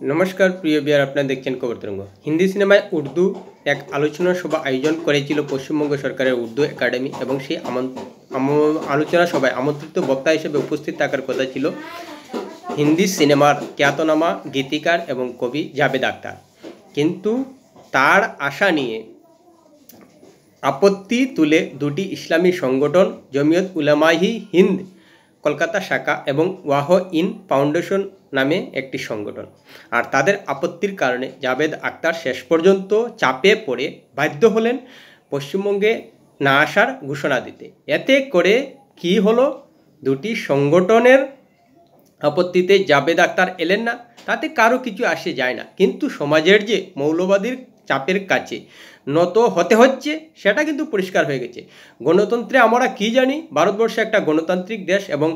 নমস্কার প্রিয় বিয়ার, আপনারা দেখছেন খবর তরঙ্গ। হিন্দি সিনেমায় উর্দু এক আলোচনা সভা আয়োজন করেছিল পশ্চিমবঙ্গ সরকারের উর্দু একাডেমি এবং সেই আলোচনা সভায় আমন্ত্রিত বক্তা হিসেবে উপস্থিত থাকার কথা ছিল হিন্দি সিনেমার খ্যাতনামা গীতিকার এবং কবি জাভেদ আখতার। কিন্তু তার আশা নিয়ে আপত্তি তুলে দুটি ইসলামী সংগঠন জমিয়ত উলামায়ে হিন্দ কলকাতা শাখা এবং ওয়াহ ইন ফাউন্ডেশন নামে একটি সংগঠন, আর তাদের আপত্তির কারণে জাভেদ আখতার শেষ পর্যন্ত চাপে পড়ে বাধ্য হলেন পশ্চিমবঙ্গে না আসার ঘোষণা দিতে। এতে করে কি হলো, দুটি সংগঠনের আপত্তিতে জাভেদ আখতার এলেন না, তাতে কারো কিছু আসে যায় না, কিন্তু সমাজের যে মৌলবাদীর চাপের কাছে নত হতে হচ্ছে সেটা কিন্তু পরিষ্কার হয়ে গেছে। গণতন্ত্রে আমরা কি জানি, ভারতবর্ষে একটা গণতান্ত্রিক দেশ এবং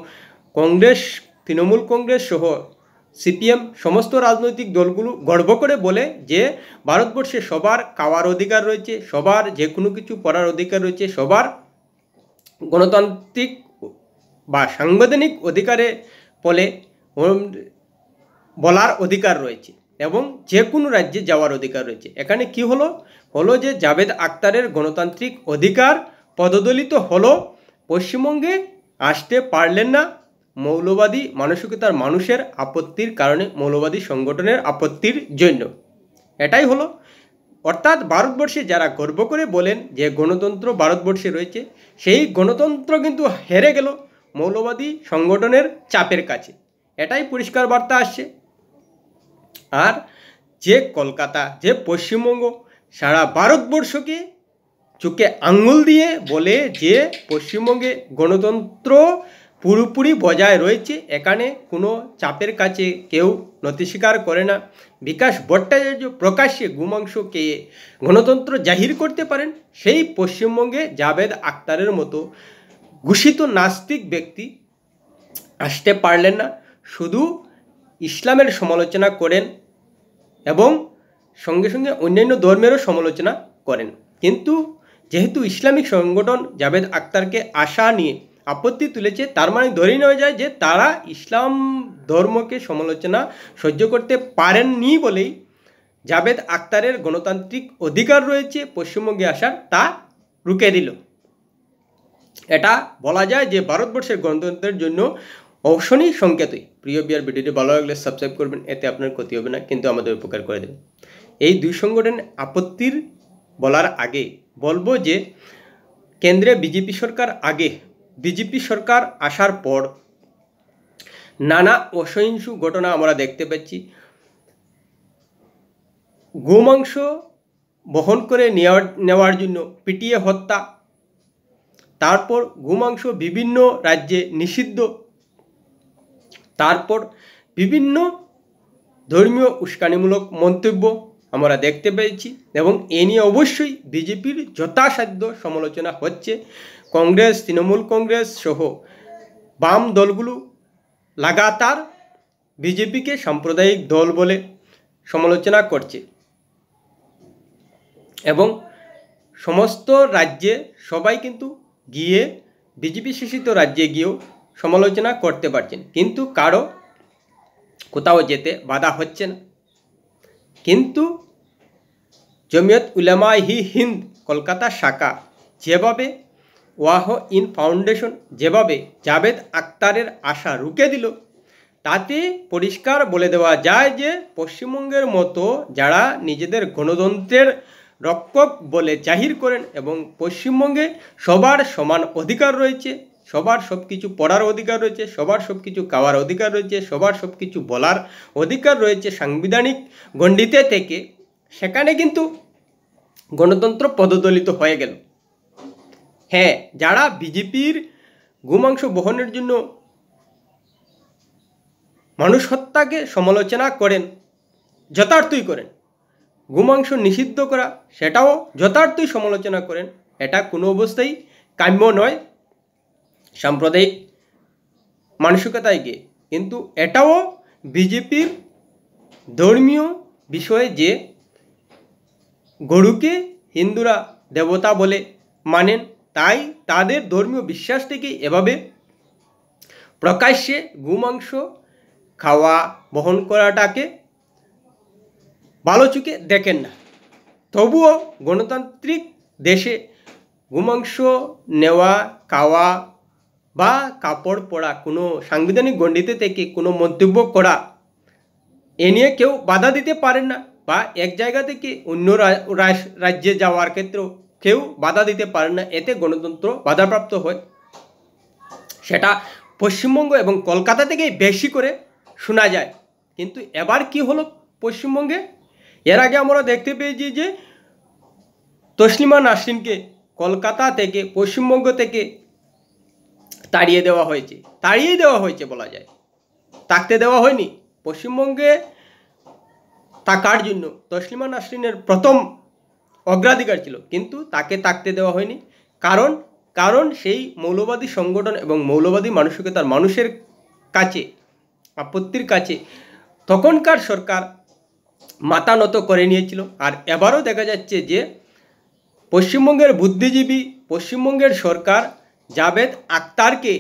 কংগ্রেস, তৃণমূল কংগ্রেস সহ সিপিএম সমস্ত রাজনৈতিক দলগুলো গর্ব করে বলে যে ভারতবর্ষে সবার খাওয়ার অধিকার রয়েছে, সবার যে কোনো কিছু পড়ার অধিকার রয়েছে, সবার গণতান্ত্রিক বা সাংবিধানিক অধিকারে বলে বলার অধিকার রয়েছে এবং যে কোনো রাজ্যে যাওয়ার অধিকার রয়েছে। এখানে কি হলো যে জাভেদ আখতারের গণতান্ত্রিক অধিকার পদদলিত হলো, পশ্চিমবঙ্গে আসতে পারলেন না মৌলবাদী মানসিকতার মানুষের আপত্তির কারণে, মৌলবাদী সংগঠনের আপত্তির জন্য। এটাই হলো, অর্থাৎ ভারতবর্ষে যারা গর্ব করে বলেন যে গণতন্ত্র ভারতবর্ষে রয়েছে, সেই গণতন্ত্র কিন্তু হেরে গেল মৌলবাদী সংগঠনের চাপের কাছে। এটাই পরিষ্কার বার্তা আসছে। আর যে কলকাতা, যে পশ্চিমবঙ্গ সারা ভারতবর্ষকে চোখে আঙ্গুল দিয়ে বলে যে পশ্চিমবঙ্গে গণতন্ত্র পুরোপুরি বজায় রয়েছে, এখানে কোনো চাপের কাছে কেউ নতি স্বীকার করে না। বিকাশ ভট্টাচার্য প্রকাশ্যে গোমাংসকে গণতন্ত্র জাহির করতে পারেন, সেই পশ্চিমবঙ্গে জাভেদ আখতারের মতো ঘোষিত নাস্তিক ব্যক্তি আসতে পারলেন না। শুধু ইসলামের সমালোচনা করেন এবং সঙ্গে সঙ্গে অন্যান্য ধর্মেরও সমালোচনা করেন, কিন্তু যেহেতু ইসলামিক সংগঠন জাভেদ আখতারকে আশা নিয়ে আপত্তি তুলেছে, তার মানে ধরেই নেওয়া যায় যে তারা ইসলাম ধর্মকে সমালোচনা সহ্য করতে পারেননি বলেই জাভেদ আখতারের গণতান্ত্রিক অধিকার রয়েছে পশ্চিমবঙ্গে আসার, তা রুখে দিল। এটা বলা যায় যে ভারতবর্ষের গণতন্ত্রের জন্য অবশ্যই সংকেতই। প্রিয় বিয়ার, ভিডিওটি ভালো লাগলে সাবস্ক্রাইব করবেন, এতে আপনার ক্ষতি হবে না কিন্তু আমাদের উপকার করে দেবেন। এই দুই সংগঠন আপত্তির বলার আগে বলবো যে কেন্দ্রে বিজেপি সরকার আগে, বিজেপি সরকার আসার পর নানা অসহিষ্ণু ঘটনা আমরা দেখতে পাচ্ছি। গোমাংস বহন করে নেওয়ার জন্য পিটিয়ে হত্যা, তারপর গোমাংস বিভিন্ন রাজ্যে নিষিদ্ধ, তারপর বিভিন্ন ধর্মীয় উস্কানিমূলক মন্তব্য আমরা দেখতে পেয়েছি এবং এ নিয়ে অবশ্যই বিজেপির যথাসাধ্য সমালোচনা হচ্ছে। কংগ্রেস, তৃণমূল কংগ্রেস সহ বাম দলগুলো লাগাতার বিজেপিকে সাম্প্রদায়িক দল বলে সমালোচনা করছে এবং সমস্ত রাজ্যে সবাই কিন্তু গিয়ে বিজেপি শাসিত রাজ্যে গিয়েও সমালোচনা করতে পারছেন, কিন্তু কারো কোথাও যেতে বাধা হচ্ছে না। কিন্তু জমিয়ত উলামায়ে হিন্দ কলকাতা শাখা যেভাবে ওয়াহ ইন ফাউন্ডেশন যেভাবে জাভেদ আখতারের আশা রুখে দিল, তাতে পরিষ্কার বলে দেওয়া যায় যে পশ্চিমবঙ্গের মতো যারা নিজেদের গণতন্ত্রের রক্ষক বলে জাহির করেন এবং পশ্চিমবঙ্গে সবার সমান অধিকার রয়েছে, সবার সব কিছু পড়ার অধিকার রয়েছে, সবার সব কিছু খাওয়ার অধিকার রয়েছে, সবার সব কিছু বলার অধিকার রয়েছে সাংবিধানিক গণ্ডিতে থেকে, সেখানে কিন্তু গণতন্ত্র পদদলিত হয়ে গেল। হ্যাঁ, যারা বিজেপির গোমাংস বহনের জন্য মানুষ হত্যাকে সমালোচনা করেন, যথার্থই করেন, গোমাংস নিষিদ্ধ করা সেটাও যথার্থই সমালোচনা করেন, এটা কোনো অবস্থায় কাম্য নয় সাম্প্রদায়িক মানসিকতায় গিয়ে। কিন্তু এটাও বিজেপির ধর্মীয় বিষয়ে যে গরুকে হিন্দুরা দেবতা বলে মানেন, তাই তাদের ধর্মীয় বিশ্বাস থেকে এভাবে প্রকাশ্যে গোমাংস খাওয়া বহন করাটাকে ভালো চোখে দেখেন না। তবুও গণতান্ত্রিক দেশে গোমাংস নেওয়া, খাওয়া বা কাপড় পরা, কোনো সাংবিধানিক গণ্ডিতে থেকে কোনো মন্তব্য করা, এ নিয়ে কেউ বাধা দিতে পারেন না, বা এক জায়গা থেকে অন্য রাজ্যে যাওয়ার ক্ষেত্রেও কেউ বাধা দিতে পারেন না। এতে গণতন্ত্র বাধাপ্রাপ্ত হয়। সেটা পশ্চিমবঙ্গ এবং কলকাতা থেকেই বেশি করে শোনা যায়। কিন্তু এবার কি হলো পশ্চিমবঙ্গে? এর আগে আমরা দেখতে পেয়েছি যে তসলিমা নাসরিনকে কলকাতা থেকে, পশ্চিমবঙ্গ থেকে তাড়িয়ে দেওয়া হয়েছে বলা যায়, থাকতে দেওয়া হয়নি। পশ্চিমবঙ্গে থাকার জন্য তসলিমা নাসরিনের প্রথম অগ্রাধিকার ছিল, কিন্তু তাকে থাকতে দেওয়া হয়নি। কারণ সেই মৌলবাদী সংগঠন এবং মৌলবাদী মানসিকতার মানুষের কাছে, আপত্তির কাছে তখনকার সরকার মাথা নত করে নিয়েছিল। আর এবারও দেখা যাচ্ছে যে পশ্চিমবঙ্গের বুদ্ধিজীবী, পশ্চিমবঙ্গের সরকার জাভেদ আখতারকে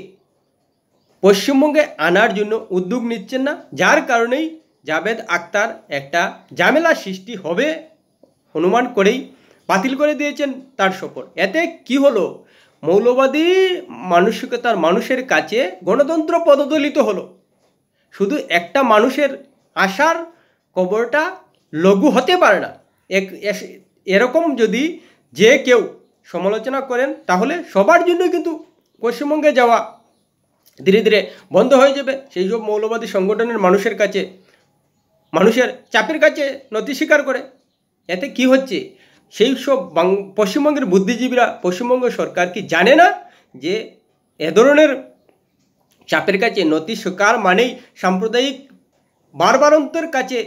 পশ্চিমবঙ্গে আনার জন্য উদ্যোগ নিচ্ছেন না, যার কারণেই জাভেদ আখতার একটা ঝামেলা সৃষ্টি হবে অনুমান করেই বাতিল করে দিয়েছেন তার সফর। এতে কি হলো? মৌলবাদী মানসিকতার মানুষের কাছে গণতন্ত্র পদদলিত হলো। শুধু একটা মানুষের আশার কবরটা লঘু হতে পারে না। এরকম যদি যে কেউ সমালোচনা করেন, তাহলে সবার জন্যই কিন্তু পশ্চিমবঙ্গে যাওয়া ধীরে ধীরে বন্ধ হয়ে যাবে। সেই সব মৌলবাদী সংগঠনের মানুষের কাছে, মানুষের চাপের কাছে নতি স্বীকার করে। এতে কি হচ্ছে? সেই সব পশ্চিমবঙ্গের বুদ্ধিজীবীরা, পশ্চিমবঙ্গ সরকার কি জানে না যে এ ধরনের চাপের কাছে নতি স্বীকার মানেই সাম্প্রদায়িক বারবারন্তের কাছে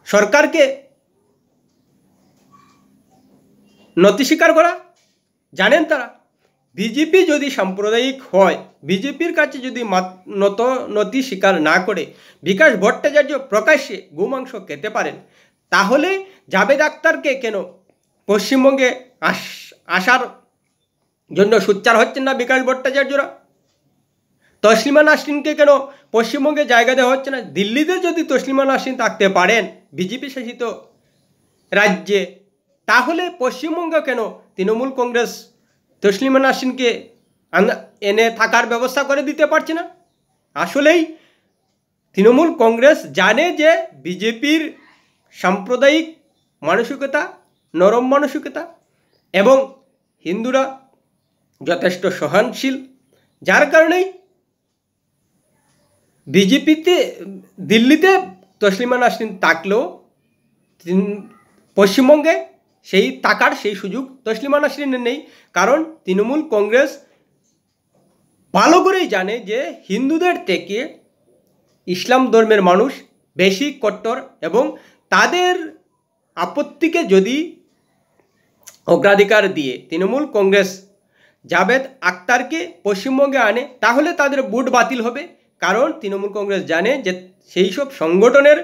সরকারকে নতি স্বীকার করা? জানেন তারা। বিজেপি যদি সাম্প্রদায়িক হয়, বিজেপির কাছে যদি নতি স্বীকার না করে বিকাশ ভট্টাচার্য প্রকাশ্যে গোমাংস খেতে পারেন, তাহলে জাভেদ আখতারকে কেন পশ্চিমবঙ্গে আসার জন্য সোচ্চার হচ্ছেন না বিকাশ ভট্টাচার্যরা? তসলিমা নাসরিনকে কেন পশ্চিমবঙ্গে জায়গা দেওয়া হচ্ছে না? দিল্লিতে যদি তসলিমা নাসরিন থাকতে পারেন বিজেপি শাসিত রাজ্যে, তাহলে পশ্চিমবঙ্গে কেন তৃণমূল কংগ্রেস তসলিমা নাসরিনকে এনে থাকার ব্যবস্থা করে দিতে পারছে না? আসলেই তৃণমূল কংগ্রেস জানে যে বিজেপির সাম্প্রদায়িক মানসিকতা, নরম মানসিকতা, এবং হিন্দুরা যথেষ্ট সহনশীল, যার কারণেই বিজেপিতে দিল্লিতে তসলিমা নাসরিন থাকলেও পশ্চিমবঙ্গে সেই থাকার সেই সুযোগ তসলিমা নাসরিনের নেই। কারণ তৃণমূল কংগ্রেস ভালো করেই জানে যে হিন্দুদের থেকে ইসলাম ধর্মের মানুষ বেশি কট্টর, এবং তাদের আপত্তিকে যদি অগ্রাধিকার দিয়ে তৃণমূল কংগ্রেস জাভেদ আখতারকে পশ্চিমবঙ্গে আনে, তাহলে তাদের ভোট বাতিল হবে। কারণ তৃণমূল কংগ্রেস জানে যে সেই সব সংগঠনের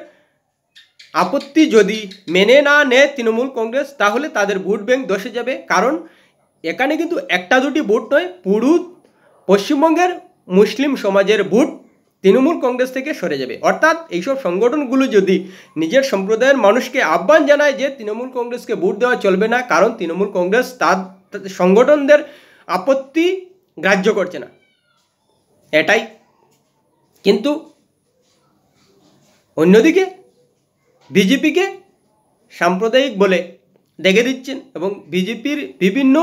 আপত্তি যদি মেনে না নেয় তৃণমূল কংগ্রেস, তাহলে তাদের ভোট ব্যাংক ধসে যাবে। কারণ এখানে কিন্তু একটা দুটি ভোট নয়, পুরো পশ্চিমবঙ্গের মুসলিম সমাজের ভোট তৃণমূল কংগ্রেস থেকে সরে যাবে। অর্থাৎ এইসব সংগঠনগুলো যদি নিজের সম্প্রদায়ের মানুষকে আহ্বান জানায় যে তৃণমূল কংগ্রেসকে ভোট দেওয়া চলবে না, কারণ তৃণমূল কংগ্রেস তার সংগঠনদের আপত্তি গ্রাহ্য করছে না, এটাই। কিন্তু অন্যদিকে বিজেপিকে সাম্প্রদায়িক বলে দেখে দিচ্ছেন, এবং বিজেপির বিভিন্ন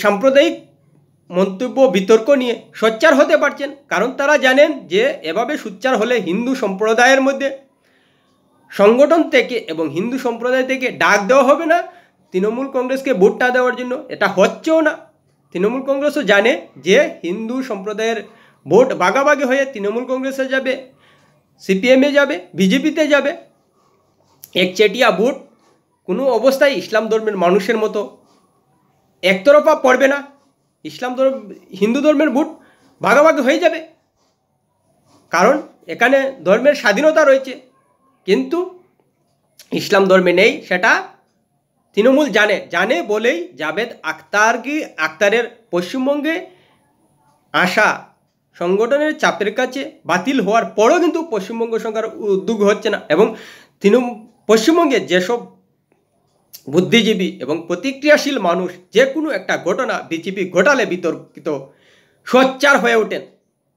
সাম্প্রদায়িক মন্তব্য, বিতর্ক নিয়ে সোচ্চার হতে পারছেন। কারণ তারা জানেন যে এভাবে সোচ্চার হলে হিন্দু সম্প্রদায়ের মধ্যে সংগঠন থেকে এবং হিন্দু সম্প্রদায় থেকে ডাক দেওয়া হবে না তৃণমূল কংগ্রেসকে ভোট না দেওয়ার জন্য। এটা হচ্ছেও না। তৃণমূল কংগ্রেসও জানে যে হিন্দু সম্প্রদায়ের ভোট ভাগাভাগি হয়ে তৃণমূল কংগ্রেসে যাবে, সিপিএমে যাবে, বিজেপিতে যাবে। একচেটিয়া ভোট কোনো অবস্থায় ইসলাম ধর্মের মানুষের মতো একতরফা পড়বে না। হিন্দু ধর্মের ভোট ভাগাভাগি হয়ে যাবে, কারণ এখানে ধর্মের স্বাধীনতা রয়েছে। কিন্তু ইসলাম ধর্মে নেই, সেটা তৃণমূল জানে বলেই জাভেদ আখতারের পশ্চিমবঙ্গে আসা সংগঠনের চাপের কাছে বাতিল হওয়ার পরও কিন্তু পশ্চিমবঙ্গ সরকার উদ্যোগ হচ্ছে না, এবং পশ্চিমবঙ্গে যেসব বুদ্ধিজীবী এবং প্রতিক্রিয়াশীল মানুষ যে কোনো একটা ঘটনা বিজেপি ঘটালে বিতর্কিত সোচ্চার হয়ে ওঠেন,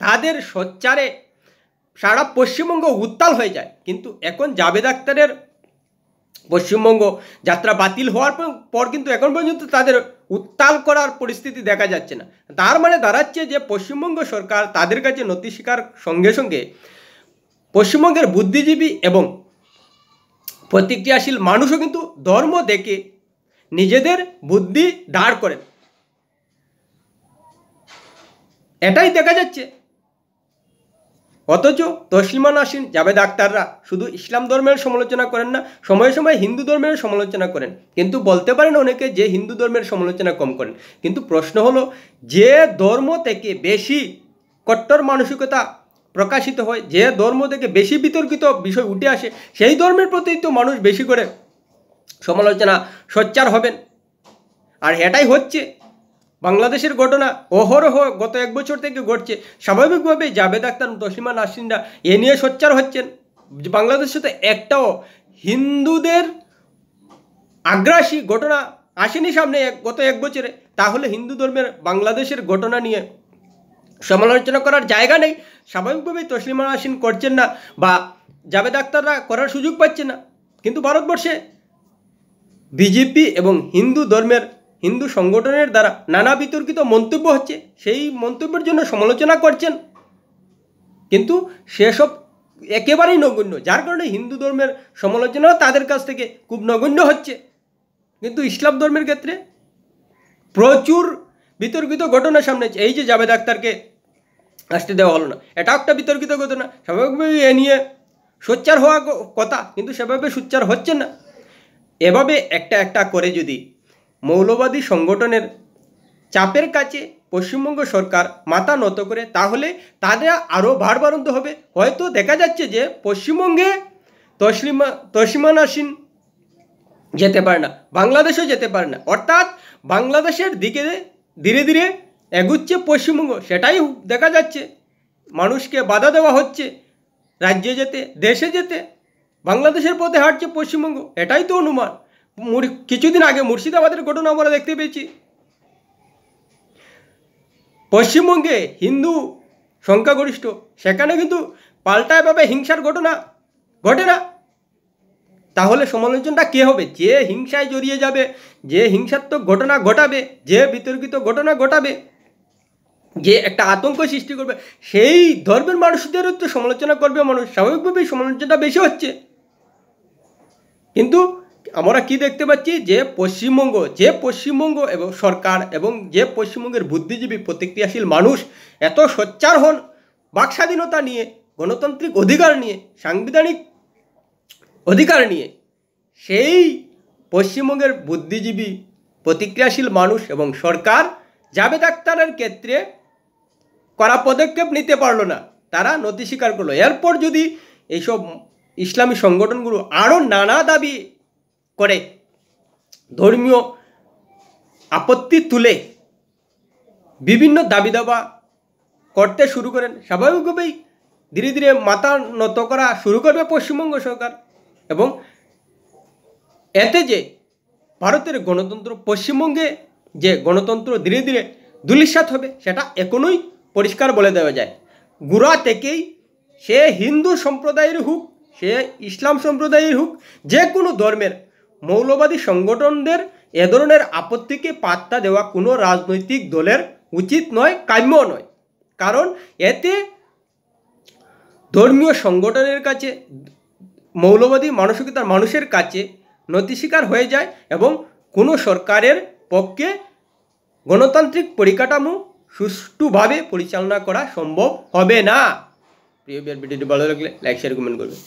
তাদের সোচ্চারে সারা পশ্চিমবঙ্গ উত্তাল হয়ে যায়। কিন্তু এখন জাভেদ আখতারের পশ্চিমবঙ্গ যাত্রা বাতিল হওয়ার পর কিন্তু এখন পর্যন্ত তাদের উত্তাল করার পরিস্থিতি দেখা যাচ্ছে না। তার মানে দাঁড়াচ্ছে যে পশ্চিমবঙ্গ সরকার তাদের কাছে নথি স্বীকার সঙ্গে সঙ্গে পশ্চিমবঙ্গের বুদ্ধিজীবী এবং প্রতিক্রিয়াশীল মানুষও কিন্তু ধর্ম দেখে নিজেদের বুদ্ধি দাঁড় করেন, এটাই দেখা যাচ্ছে। অথচ তসলিমা নাসরিন, জাভেদ আখতাররা শুধু ইসলাম ধর্মের সমালোচনা করেন না, সময়ে সময়ে হিন্দু ধর্মের সমালোচনা করেন। কিন্তু বলতে পারেন অনেকে যে হিন্দু ধর্মের সমালোচনা কম করেন, কিন্তু প্রশ্ন হলো যে ধর্ম থেকে বেশি কট্টর মানসিকতা প্রকাশিত হয়, যে ধর্ম থেকে বেশি বিতর্কিত বিষয় উঠে আসে, সেই ধর্মের প্রতি তো মানুষ বেশি করে সমালোচনা সোচ্চার হবেন। আর এটাই হচ্ছে বাংলাদেশের ঘটনা অহরহ গত 1 বছর থেকে ঘটছে। স্বাভাবিকভাবেই জাভেদ আখতার, তসলিমা নাসরিনরা এ নিয়ে সোচ্চার হচ্ছেন। বাংলাদেশে তো একটাও হিন্দুদের আগ্রাসী ঘটনা আসেনি সামনে গত 1 বছরে, তাহলে হিন্দু ধর্মের বাংলাদেশের ঘটনা নিয়ে সমালোচনা করার জায়গা নেই। স্বাভাবিকভাবেই তসলিমা নাসরিন করছেন না বা জাভেদ আখতাররা করার সুযোগ পাচ্ছেন না। কিন্তু ভারতবর্ষে বিজেপি এবং হিন্দু সংগঠনের দ্বারা নানা বিতর্কিত মন্তব্য হচ্ছে, সেই মন্তব্যের জন্য সমালোচনা করছেন, কিন্তু সেসব একেবারেই নগণ্য, যার কারণে হিন্দু ধর্মের সমালোচনাও তাদের কাছ থেকে খুব নগণ্য হচ্ছে। কিন্তু ইসলাম ধর্মের ক্ষেত্রে প্রচুর বিতর্কিত ঘটনা সামনে। এই যে জাভেদ আখতারকে আসতে দেওয়া হলো না, এটা একটা বিতর্কিত ঘটনা। স্বাভাবিকভাবে এ নিয়ে সোচ্চার হওয়া কথা, কিন্তু সেভাবে সোচ্চার হচ্ছেন না। এভাবে একটা একটা করে যদি মৌলবাদী সংগঠনের চাপের কাছে পশ্চিমবঙ্গ সরকার মাথা নত করে, তাহলে তাদের আরও ভারবারন্ত হবে। হয়তো দেখা যাচ্ছে যে পশ্চিমবঙ্গে তসলিমা নাসরিন যেতে পারে না, বাংলাদেশও যেতে পারে না, অর্থাৎ বাংলাদেশের দিকে ধীরে ধীরে এগুচ্ছে পশ্চিমবঙ্গ, সেটাই দেখা যাচ্ছে। মানুষকে বাধা দেওয়া হচ্ছে রাজ্যে যেতে, দেশে যেতে, বাংলাদেশের পথে হাঁটছে পশ্চিমবঙ্গ, এটাই তো অনুমান। কিছুদিন আগে মুর্শিদাবাদের ঘটনা আমরা দেখতে পেয়েছি। পশ্চিমবঙ্গে হিন্দু সংখ্যাগরিষ্ঠ, সেখানে কিন্তু পাল্টা এভাবে হিংসার ঘটনা ঘটে না। তাহলে সমালোচনাটা কে হবে? যে হিংসায় জড়িয়ে যাবে, যে হিংসাত্মক ঘটনা ঘটাবে, যে বিতর্কিত ঘটনা ঘটাবে, যে একটা আতঙ্ক সৃষ্টি করবে, সেই ধর্মের মানুষদেরও তো সমালোচনা করবে মানুষ। স্বাভাবিকভাবেই সমালোচনাটা বেশি হচ্ছে। কিন্তু আমরা কি দেখতে পাচ্ছি যে পশ্চিমবঙ্গ এবং সরকার এবং যে পশ্চিমবঙ্গের বুদ্ধিজীবী প্রতিক্রিয়াশীল মানুষ এত সোচ্চার হন বাক স্বাধীনতা নিয়ে, গণতান্ত্রিক অধিকার নিয়ে, সাংবিধানিক অধিকার নিয়ে, সেই পশ্চিমবঙ্গের বুদ্ধিজীবী প্রতিক্রিয়াশীল মানুষ এবং সরকার জাভেদ আখতারের ক্ষেত্রে কড়া পদক্ষেপ নিতে পারলো না, তারা নথি স্বীকার করলো। এরপর যদি এইসব ইসলামী সংগঠনগুলো আরও নানা দাবি করে, ধর্মীয় আপত্তি তুলে বিভিন্ন দাবি দাবা করতে শুরু করেন, স্বাভাবিকভাবেই ধীরে ধীরে মাথা নত করা শুরু করবে পশ্চিমবঙ্গ সরকার। এবং এতে যে ভারতের গণতন্ত্র, পশ্চিমবঙ্গে যে গণতন্ত্র ধীরে ধীরে ধূলিসাৎ হবে, সেটা এখনই পরিষ্কার বলে দেওয়া যায়। গোড়া থেকেই সে হিন্দু সম্প্রদায়ের হোক, সে ইসলাম সম্প্রদায়ের হোক, যে কোনো ধর্মের মৌলবাদী সংগঠনদের এ ধরনের আপত্তিকে পাত্তা দেওয়া কোনো রাজনৈতিক দলের উচিত নয়, কাম্য নয়। কারণ এতে ধর্মীয় সংগঠনের কাছে, মৌলবাদী মানসিকতার মানুষের কাছে নথি স্বীকার হয়ে যায় এবং কোনো সরকারের পক্ষে গণতান্ত্রিক পরিকাঠামো সুষ্ঠুভাবে পরিচালনা করা সম্ভব হবে না। প্রিয় ভিডিওটি ভালো লাগলে লাইক শেয়ার কমেন্ট করবেন।